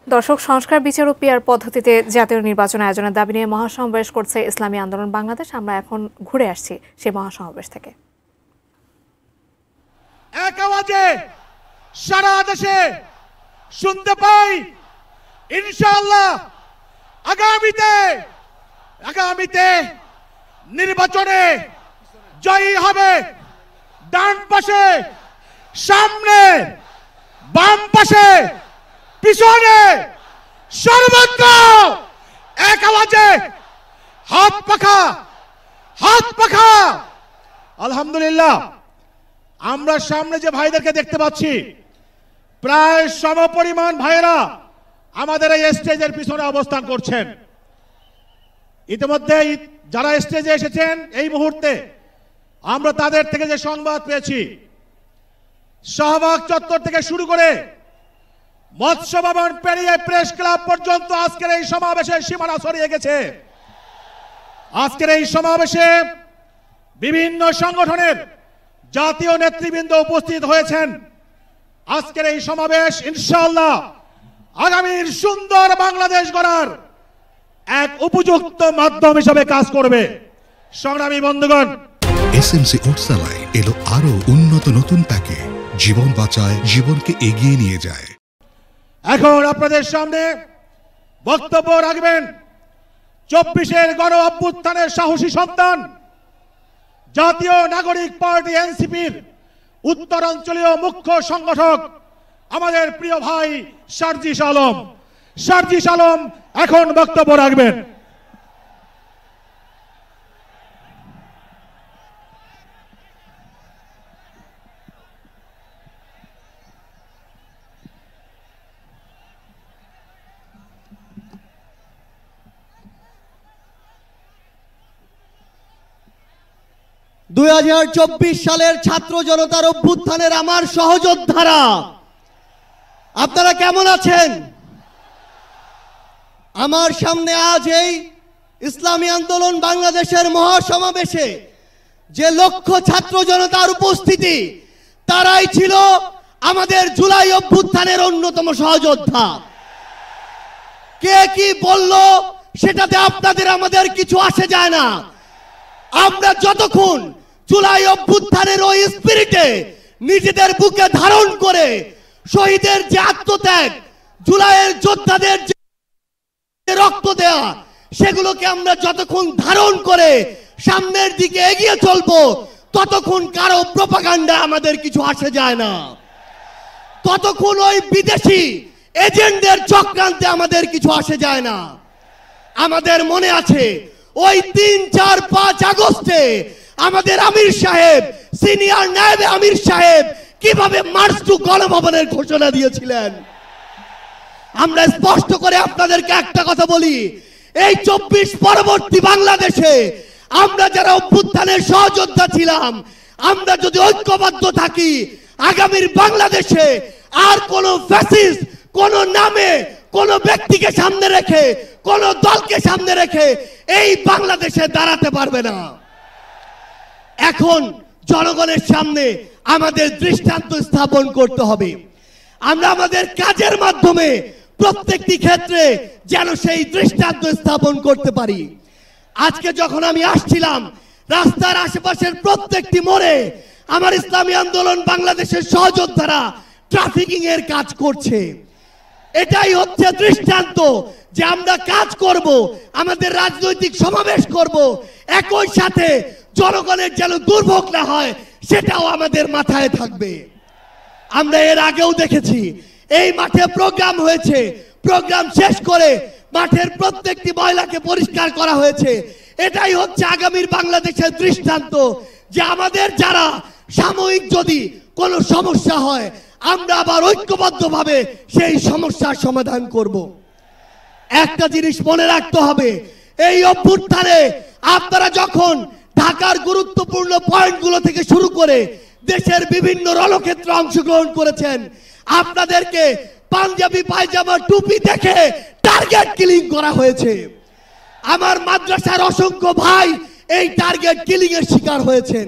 দর্শক, সংস্কার বিচার ও পিআর পদ্ধতিতে জাতীয় নির্বাচন আয়োজনের দাবি নিয়ে মহাসমাবেশ করছে ইসলামী আন্দোলন বাংলাদেশ। আমরা এখন ঘুরে আসছি সেই মহাসমাবেশ থেকে। এক আওয়াজে সারা দেশে শুনতে পাই, ইনশাআল্লাহ আগামীতে নির্বাচনে জয়ী হবে ডান পাশে, সামনে, বাম পাশে, পিছনে, সর্বত্র এক আওয়াজে হাত পাখা। আলহামদুলিল্লাহ, আমরা সামনে যে ভাইদেরকে দেখতে পাচ্ছি, প্রায় সমপরিমাণ ভাইয়েরা আমাদের এই স্টেজের পিছনে অবস্থান করছেন। ইতিমধ্যে যারা স্টেজে এসেছেন এই মুহূর্তে আমরা তাদের থেকে যে সংবাদ পেয়েছি, শাহবাগ চত্বর থেকে শুরু করে মৎস্য ভবন পেরিয়ে প্রেস ক্লাব পর্যন্ত আজকের এই সমাবেশের সীমানা ছড়িয়ে গেছে। আজকের এই সমাবেশে বিভিন্ন সংগঠনের জাতীয় নেতৃবৃন্দ উপস্থিত হয়েছেন। আজকের এই সমাবেশ ইনশাআল্লাহ আগামীর সুন্দর বাংলাদেশ গড়ার এক উপযুক্ত মাধ্যম হিসেবে কাজ করবে। সংগ্রামী বন্ধুগণ, এসএমসি ওটসালাই এলো আরো উন্নত নতুন প্যাকে, জীবন বাঁচায়, জীবনকে এগিয়ে নিয়ে যায়। এখন আপনাদের সামনে বক্তব্য রাখবেন 24-এর গণ অভ্যুত্থানের সাহসী সন্তান, জাতীয় নাগরিক পার্টি এনসিপির উত্তরাঞ্চলীয় মুখ্য সংগঠক আমাদের প্রিয় ভাই সার্জিস আলম এখন বক্তব্য রাখবেন। সালের ছাত্র জনতার অভ্যুত্থানের আমার সহযোদ্ধারা, আপনারা কেমন আছেন? আমার সামনে আজ এই ইসলামী আন্দোলন বাংলাদেশের মহাসমাবেশে যে লক্ষ ছাত্র জনতার উপস্থিতি, তারাই ছিল আমাদের জুলাই অভ্যুত্থানের অন্যতম সহযোদ্ধা। কে কি বলল সেটাতে আপনাদের আমাদের কিছু আসে যায় না। আমরা যতক্ষণ জুলাই অভ্যুত্থানের ওই স্পিরিটে নিজেদের বুকে ধারণ করে শহীদের যে আত্মত্যাগ, জুলাইয়ের যোদ্ধাদের যে রক্ত দেয়া, সেগুলোকে আমরা যতক্ষণ ধারণ করে সামনের দিকে এগিয়ে চলবো, ততক্ষণ কারো প্রপাগান্ডা আমাদের কিছু আসে যায় না। ততক্ষণ ওই বিদেশি এজেন্টদের চক্রান্তে আমাদের কিছু আসে যায় না। আমাদের মনে আছে ওই 3, 4, 5 আগস্টে আমাদের আমির সাহেব, সিনিয়র নায়েবে আমির সাহেব কিভাবে মার্চ টু গণভবনের ঘোষণা দিয়েছিলেন। আমরা স্পষ্ট করে আপনাদেরকে একটা কথা বলি, এই 24 পরবর্তী বাংলাদেশে আমরা যারা অভ্যুত্থানের সহযোদ্ধা ছিলাম, আমরা যদি ঐক্যবদ্ধ থাকি, আগামীর বাংলাদেশে আর কোন ফ্যাসিস্ট কোন নামে কোন ব্যক্তিকে সামনে রেখে, কোন দলকে সামনে রেখে এই বাংলাদেশে দাঁড়াতে পারবে না। এখন জনগণের সামনে আমাদের দৃষ্টান্ত স্থাপন করতে হবে। আমরা আমাদের কাজের মাধ্যমে প্রত্যেকটি ক্ষেত্রে যেন সেই দৃষ্টান্ত স্থাপন করতে পারি। আজকে যখন আমি আসছিলাম, রাস্তার আশেপাশের প্রত্যেকটি মোড়ে আমার ইসলামী আন্দোলন বাংলাদেশের সহযোদ্ধারা ট্রাফিকিং এর কাজ করছে। এটাই হচ্ছে দৃষ্টান্ত যে আমরা কাজ করব, আমাদের রাজনৈতিক সমাবেশ করব, একই সাথে জনগণের যেন দুর্ভোগ না হয় সেটাও আমাদের মাথায় থাকবে। আমরা এর আগেও দেখেছি এই মাঠে প্রোগ্রাম হয়েছে, প্রোগ্রাম শেষ করে মাঠের প্রত্যেকটি ময়লাকে পরিষ্কার করা হয়েছে। এটাই হচ্ছে আগামীর বাংলাদেশের দৃষ্টান্ত যে আমাদের যারা সাময়িক যদি কোনো সমস্যা হয়, আমরা আবার ঐক্যবদ্ধভাবে সেই সমস্যার সমাধান করব। একটা জিনিস মনে রাখতে হবে, এই অভ্যুত্থানে আপনারা যখন ঢাকার গুরুত্বপূর্ণ পয়েন্টগুলো থেকে শুরু করে দেশের বিভিন্ন রণক্ষেত্রে অংশগ্রহণ করেছেন, আপনাদেরকে পাঞ্জাবি পায়জামা টুপি দেখে টার্গেট কিলিং করা হয়েছে। আমার মাদ্রাসার অসংখ্য ভাই এই টার্গেট কিলিং এর শিকার হয়েছেন।